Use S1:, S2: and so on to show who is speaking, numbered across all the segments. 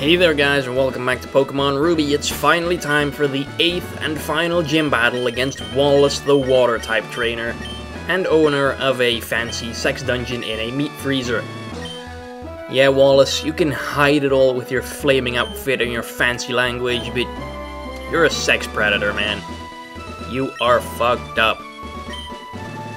S1: Hey there guys, and welcome back to Pokemon Ruby. It's finally time for the 8th and final gym battle against Wallace, the Water-type trainer, and owner of a fancy sex dungeon in a meat freezer. Yeah, Wallace, you can hide it all with your flaming outfit and your fancy language, but you're a sex predator, man. You are fucked up.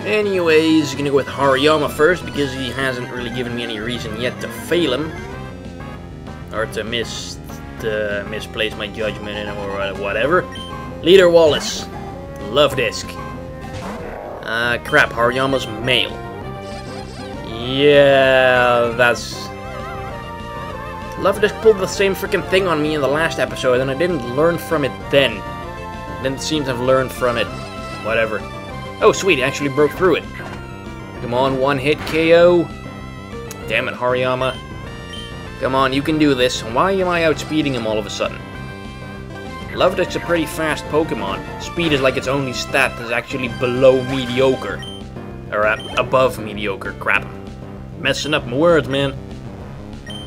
S1: Anyways, gonna go with Hariyama first, because he hasn't really given me any reason yet to fail him. Or to misplace my judgment or whatever. Leader Wallace. Love Disc. Crap, Hariyama's male. Yeah, that's... Love Disc pulled the same freaking thing on me in the last episode, and I didn't learn from it then. Didn't seem to have learned from it. Whatever. Oh, sweet, it actually broke through it. Come on, one hit KO. Damn it, Hariyama. Come on, you can do this. Why am I outspeeding him all of a sudden? Lovedic's a pretty fast Pokemon. Speed is like its only stat that's actually below mediocre. Or above mediocre, crap. Messing up my words, man.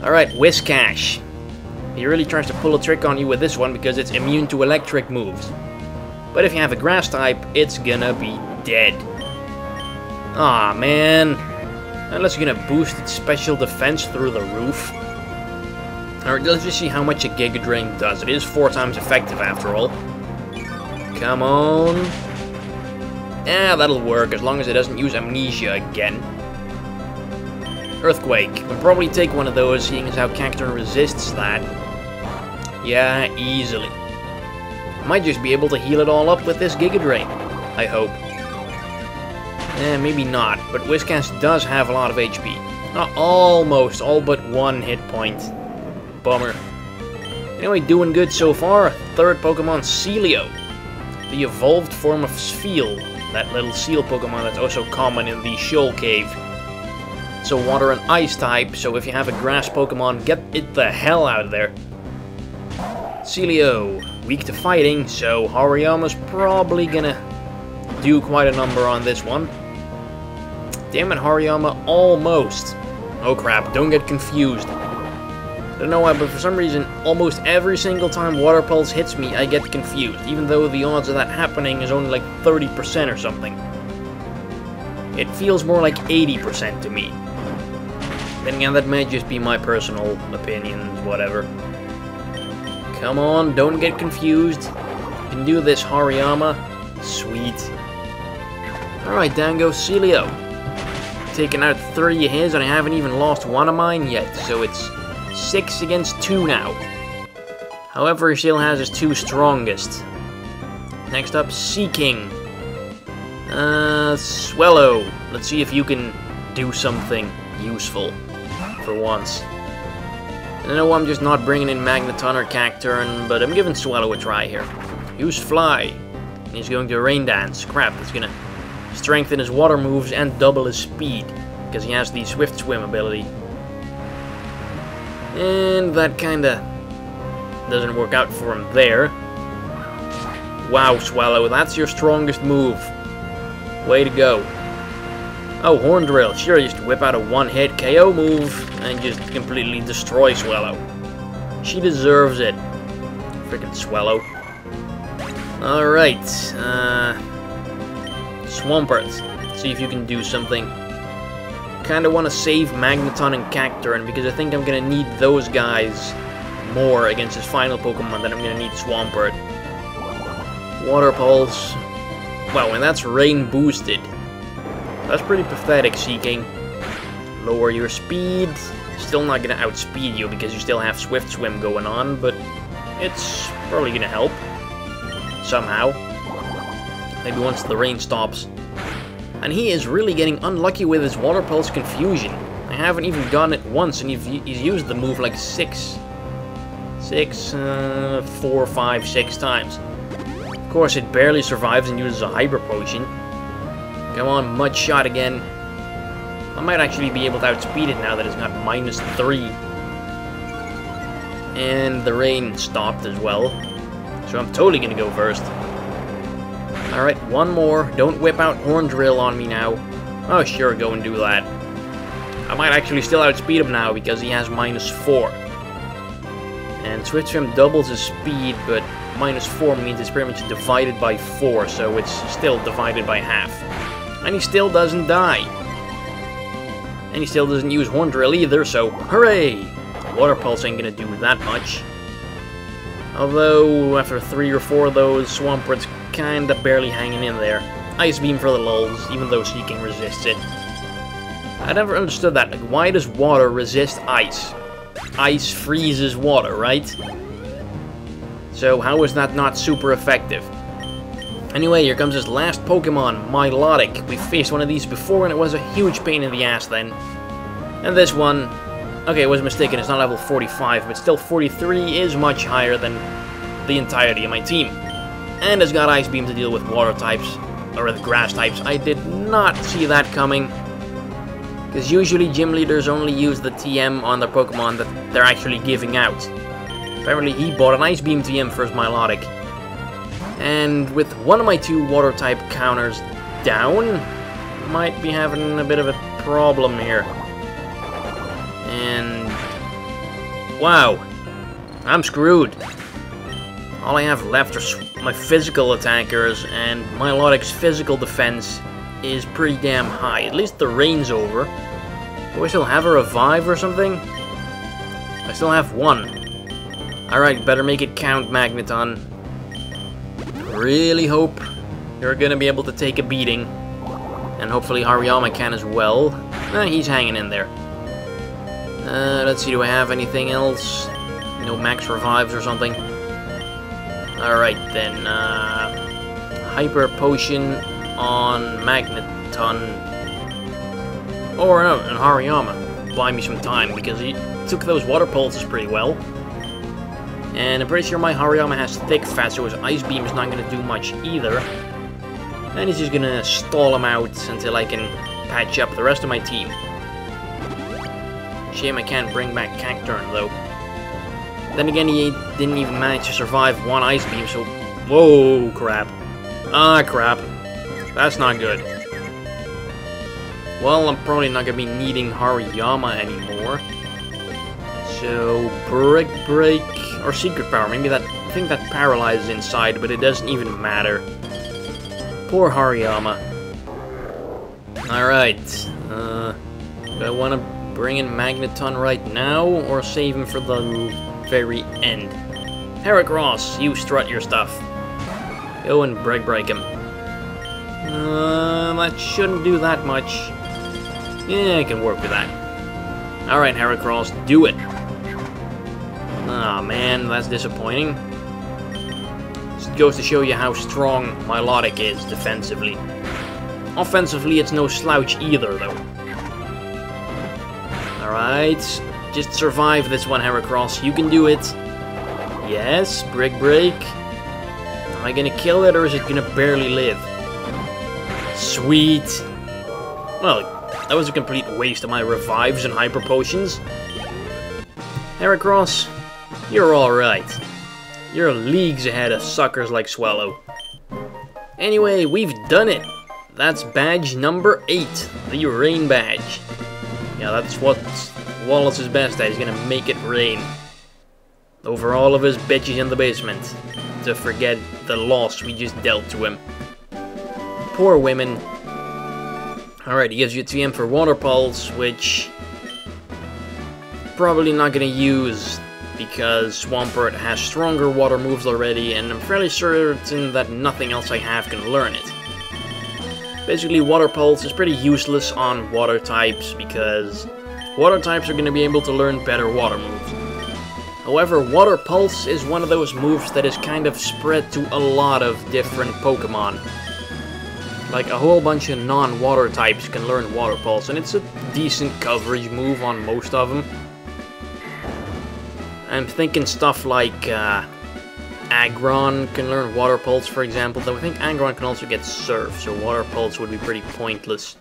S1: Alright, Whiscash. He really tries to pull a trick on you with this one because it's immune to electric moves. But if you have a grass type, it's gonna be dead. Aw, man. Unless you're gonna boost its special defense through the roof. Alright, let's just see how much a Giga Drain does. It is 4 times effective after all. Come on. Yeah, that'll work as long as it doesn't use Amnesia again. Earthquake. We'll probably take one of those, seeing as how Cacturne resists that. Yeah, easily. Might just be able to heal it all up with this Giga Drain. I hope. Maybe not, but Whiscash does have a lot of HP. Almost, all but 1 hit point. Bummer. Anyway, doing good so far. Third Pokemon, Celio. The evolved form of Spheal. That little seal Pokemon that's also common in the Shoal Cave. It's a water and ice type, so if you have a grass Pokemon, get it the hell out of there. Celio. Weak to fighting, so Hariyama's probably gonna do quite a number on this one. Damn it, Hariyama, almost. Oh crap, don't get confused. I don't know why, but for some reason, almost every single time Water Pulse hits me, I get confused, even though the odds of that happening is only like 30% or something. It feels more like 80% to me. Then again, that may just be my personal opinions, whatever. Come on, don't get confused. You can do this, Hariyama. Sweet. Alright, down goes Celio. Taken out 3 of his, and I haven't even lost 1 of mine yet, so it's 6 against 2 now. However, he still has his 2 strongest. Next up, Seaking. Swellow. Let's see if you can do something useful for once. I know I'm just not bringing in Magneton or Cacturne, but I'm giving Swellow a try here. Use Fly. And he's going to Rain Dance. Crap, it's gonna strengthen his water moves and double his speed, because he has the Swift Swim ability. And that kinda doesn't work out for him there. Wow, Swellow, that's your strongest move. Way to go. Oh, Horn Drill. Sure, just whip out a 1-hit KO move and just completely destroy Swellow. She deserves it. Frickin' Swellow. Alright, Swampert. See if you can do something. Kinda wanna save Magneton and Cacturne because I think I'm gonna need those guys more against his final Pokemon than I'm gonna need Swampert. Water Pulse. Wow, and that's rain boosted. That's pretty pathetic, Seaking. Lower your speed. Still not gonna outspeed you because you still have Swift Swim going on, but it's probably gonna help. Somehow. Maybe once the rain stops. And he is really getting unlucky with his Water Pulse Confusion. I haven't even gotten it once, and he's used the move like 4, 5, 6 times. Of course, it barely survives and uses a Hyper Potion. Come on, Mud Shot again. I might actually be able to outspeed it now that it's got -3. And the rain stopped as well. So I'm totally gonna go first. Alright, one more. Don't whip out Horn Drill on me now. Oh, sure, go and do that. I might actually still outspeed him now because he has -4. And Swift Swim doubles his speed, but -4 means it's pretty much divided by 4, so it's still divided by half. And he still doesn't die. And he still doesn't use Horn Drill either, so hooray! Water Pulse ain't gonna do that much. Although, after 3 or 4 of those, Swampert's kinda barely hanging in there. Ice Beam for the lulz, even though Seeking resists it. I never understood that. Like, why does water resist ice? Ice freezes water, right? So how is that not super effective? Anyway, here comes this last Pokemon, Milotic. We faced one of these before and it was a huge pain in the ass then. And this one, okay, I was mistaken, it's not level 45, but still 43 is much higher than the entirety of my team. And it's got Ice Beam to deal with water types, or the grass types. I did not see that coming. Because usually gym leaders only use the TM on their Pokemon that they're actually giving out. Apparently he bought an Ice Beam TM for his Milotic. And with one of my 2 water type counters down, might be having a bit of a problem here. And wow, I'm screwed. All I have left are my physical attackers, and Milotic's physical defense is pretty damn high. At least the rain's over. Do I still have a revive or something? I still have 1. Alright, better make it count, Magneton. Really hope you're gonna be able to take a beating. And hopefully Hariyama can as well. He's hanging in there. Let's see, do I have anything else? No max revives or something? Alright then, Hyper Potion on Magneton. Or no, and Hariyama. Buy me some time, because he took those water pulses pretty well. And I'm pretty sure my Hariyama has Thick Fat, so his Ice Beam is not going to do much either. And he's just going to stall him out until I can patch up the rest of my team. Shame I can't bring back Cacturne, though. Then again, he didn't even manage to survive 1 Ice Beam, so... Whoa, crap. Ah, crap. That's not good. Well, I'm probably not going to be needing Hariyama anymore. So, Brick Break, or Secret Power. Maybe that, I think that paralyzes inside, but it doesn't even matter. Poor Hariyama. Alright. Do I want to bring in Magneton right now, or save him for the very end? Heracross, you strut your stuff. Go and break him. That shouldn't do that much. Yeah, I can work with that. Alright, Heracross, do it. Aw, man, that's disappointing. This goes to show you how strong Milotic is defensively. Offensively, it's no slouch either, though. Alright, just survive this one, Heracross. You can do it. Yes, Brick Break. Am I gonna kill it, or is it gonna barely live? Sweet. Well, that was a complete waste of my revives and hyper potions. Heracross, you're alright. You're leagues ahead of suckers like Swallow. Anyway, we've done it. That's badge number 8, the rain badge. Yeah, that's what Wallace is best at. He's gonna make it rain over all of his bitches in the basement to forget the loss we just dealt to him. Poor women. Alright, he gives you a TM for Water Pulse, which probably not gonna use because Swampert has stronger water moves already, and I'm fairly certain that nothing else I have can learn it. Basically, Water Pulse is pretty useless on water types because water types are going to be able to learn better water moves. However, Water Pulse is one of those moves that is kind of spread to a lot of different Pokemon. Like, a whole bunch of non-water types can learn Water Pulse, and it's a decent coverage move on most of them. I'm thinking stuff like Aggron can learn Water Pulse, for example, though I think Aggron can also get Surf, so Water Pulse would be pretty pointless.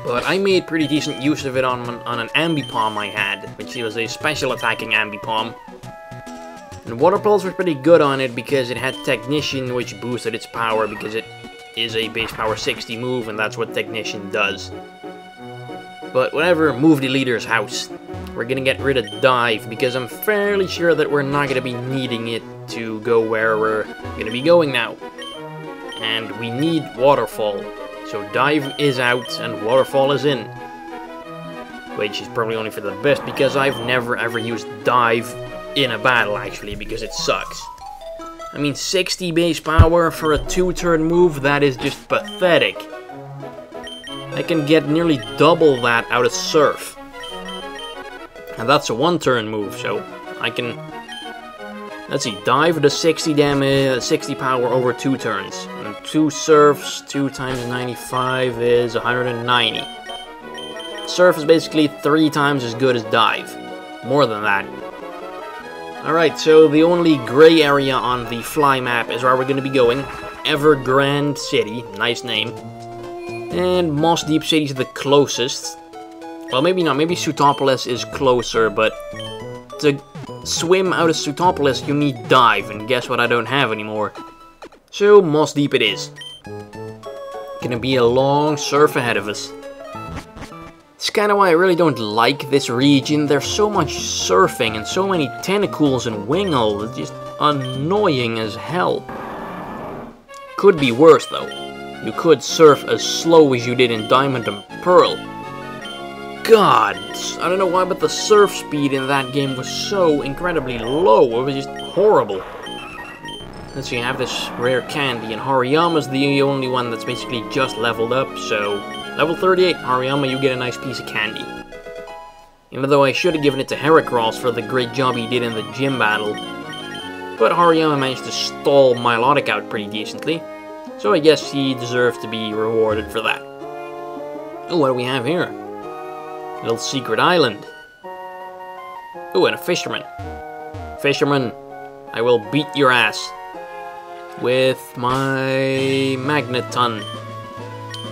S1: But I made pretty decent use of it on an Ambipom I had, which was a special attacking Ambipom. And Water Pulse was pretty good on it because it had Technician, which boosted its power because it is a base power 60 move, and that's what Technician does. But whatever, move the leader's house. we're gonna get rid of Dive, because I'm fairly sure that we're not gonna be needing it to go where we're gonna be going now. And we need Waterfall. So Dive is out and Waterfall is in. Which is probably only for the best, because I've never ever used Dive in a battle, actually, because it sucks. I mean, 60 base power for a 2-turn move, that is just pathetic. I can get nearly double that out of Surf. And that's a 1-turn move, so I can... Let's see, Dive does 60 damage, 60 power over 2 turns. And 2 Surfs, 2 times 95 is 190. Surf is basically 3 times as good as Dive. More than that. Alright, so the only gray area on the fly map is where we're going to be going. Evergrande City, nice name. And Moss Deep City is the closest. Well, maybe not, maybe Sootopolis is closer, but to swim out of Sootopolis you need Dive, and guess what I don't have anymore. So Moss Deep it is. Gonna be a long surf ahead of us. It's kinda why I really don't like this region. There's so much surfing and so many tentacles and wingles. It's just annoying as hell. Could be worse though. You could surf as slow as you did in Diamond and Pearl. God, I don't know why, but the surf speed in that game was so incredibly low. It was just horrible. Let's see, I have this rare candy, and Hariyama's the only one that's basically just leveled up, so... Level 38, Hariyama, you get a nice piece of candy. Even though I should have given it to Heracross for the great job he did in the gym battle. But Hariyama managed to stall Milotic out pretty decently, so I guess he deserved to be rewarded for that. Oh, what do we have here? Little secret island. Oh, and a fisherman. Fisherman, I will beat your ass. With my Magneton.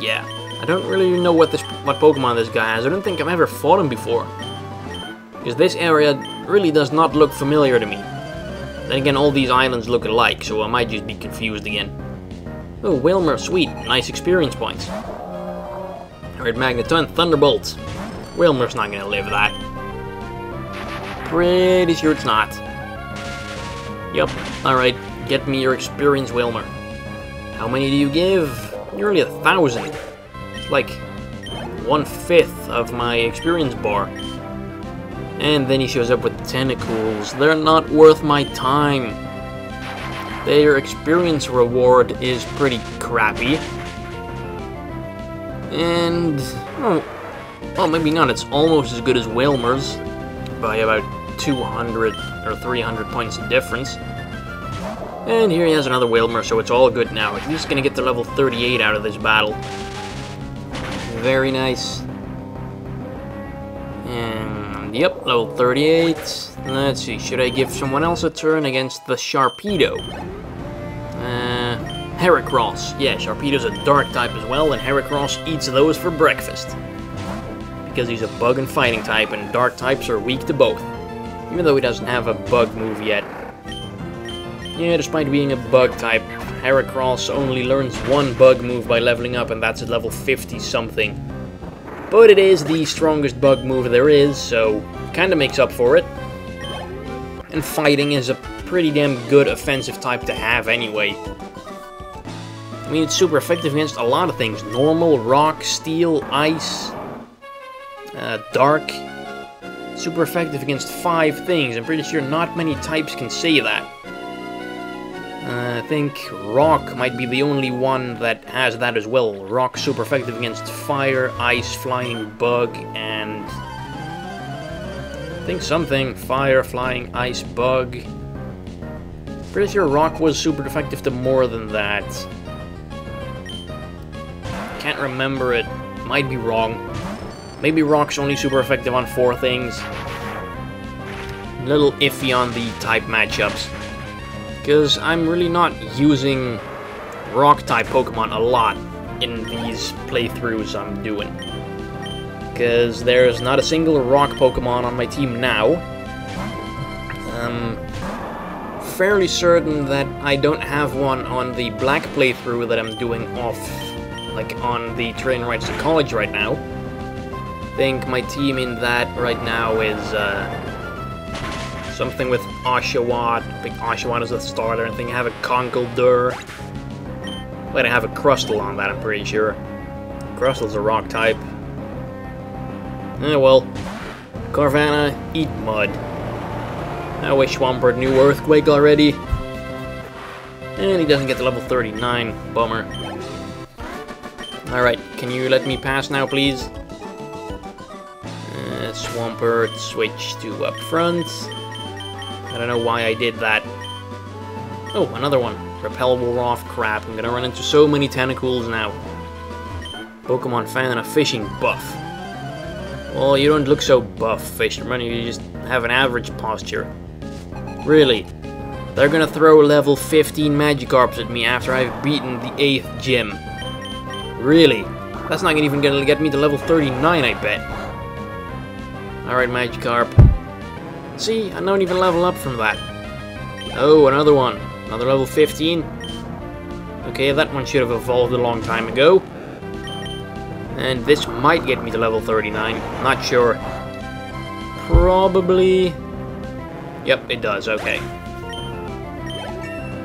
S1: Yeah, I don't really know what Pokemon this guy has. I don't think I've ever fought him before. Because this area really does not look familiar to me. Then again, all these islands look alike, so I might just be confused again. Oh, Wilmer, sweet. Nice experience points. Alright, Magneton, Thunderbolt. Wilmer's not gonna live that. Pretty sure it's not. Yup, alright, get me your experience, Wilmer. How many do you give? Nearly 1,000. It's like 1/5 of my experience bar. And then he shows up with tentacles. They're not worth my time. Their experience reward is pretty crappy. And... well, maybe not. It's almost as good as Wilmer's. By about 200 or 300 points of difference. And here he has another Wilmer, so it's all good now. He's gonna get to level 38 out of this battle. Very nice. And yep, level 38. Let's see, should I give someone else a turn against the Sharpedo? Heracross. Yeah, Sharpedo's a dark type as well, and Heracross eats those for breakfast. Because he's a bug and fighting type, and dark types are weak to both. Even though he doesn't have a bug move yet. Yeah, despite being a bug type, Heracross only learns one bug move by leveling up, and that's at level 50 something. But it is the strongest bug move there is, so kinda makes up for it. And fighting is a pretty damn good offensive type to have anyway. I mean, it's super effective against a lot of things. Normal, rock, steel, ice, dark. Super effective against 5 things. I'm pretty sure not many types can say that. I think Rock might be the only one that has that as well. Rock super effective against fire, ice, flying, bug, and... I think something. Fire, flying, ice, bug. Pretty sure Rock was super effective to more than that. Can't remember it. Might be wrong. Maybe Rock's only super effective on 4 things. A little iffy on the type matchups. Because I'm really not using Rock-type Pokemon a lot in these playthroughs I'm doing. Because there's not a single Rock Pokemon on my team now. I'm fairly certain that I don't have one on the Black playthrough that I'm doing off, like, on the train rides to college right now. think my team in that right now is something with Oshawott. I think Oshawott is the starter. I think I have a Conkeldurr. Wait, I have a Crustle on that, I'm pretty sure. Crustle's a rock type. Eh, well. Carvanha, eat mud. I wish Swampert knew Earthquake already. And he doesn't get to level 39. Bummer. Alright, can you let me pass now, please? Swampert, switch to up front. I don't know why I did that. Oh, another one. Repel Wolroth, crap. I'm gonna run into so many tentacles now. Pokemon fan and a fishing buff. Well, you don't look so buff, Fisherman. You just have an average posture. Really? They're gonna throw level 15 Magikarps at me after I've beaten the 8th gym. Really? That's not even gonna get me to level 39, I bet. Alright, Magikarp. See, I don't even level up from that. Oh, another one. Another level 15. Okay, that one should have evolved a long time ago. And this might get me to level 39. Not sure. Probably. Yep, it does. Okay.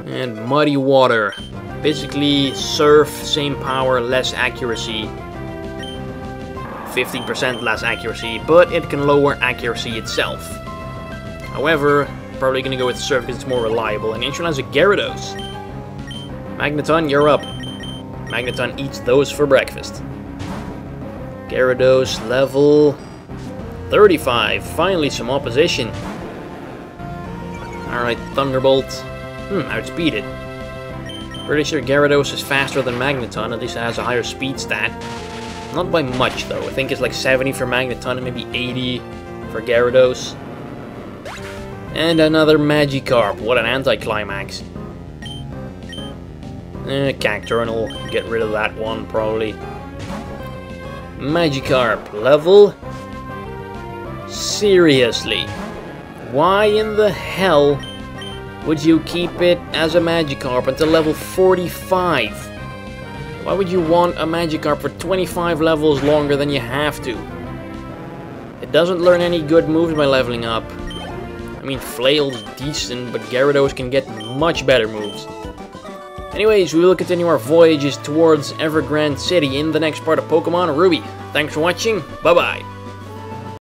S1: And Muddy Water. Basically, Surf, same power, less accuracy. 50% less accuracy, but it can lower accuracy itself. However, probably gonna go with Surf because it's more reliable. And Angel has a Gyarados. Magneton, you're up. Magneton eats those for breakfast. Gyarados, level 35. Finally, some opposition. Alright, Thunderbolt. Outspeed it. Pretty sure Gyarados is faster than Magneton, at least it has a higher speed stat. Not by much, though. I think it's like 70 for Magneton and maybe 80 for Gyarados. And another Magikarp. What an anticlimax. Cacturne, get rid of that one, probably. Magikarp, level? Seriously? Why in the hell would you keep it as a Magikarp until level 45? Why would you want a Magikarp for 25 levels longer than you have to? It doesn't learn any good moves by leveling up. I mean, Flail's decent, but Gyarados can get much better moves. Anyways, we will continue our voyages towards Evergrande City in the next part of Pokemon Ruby. Thanks for watching, bye-bye.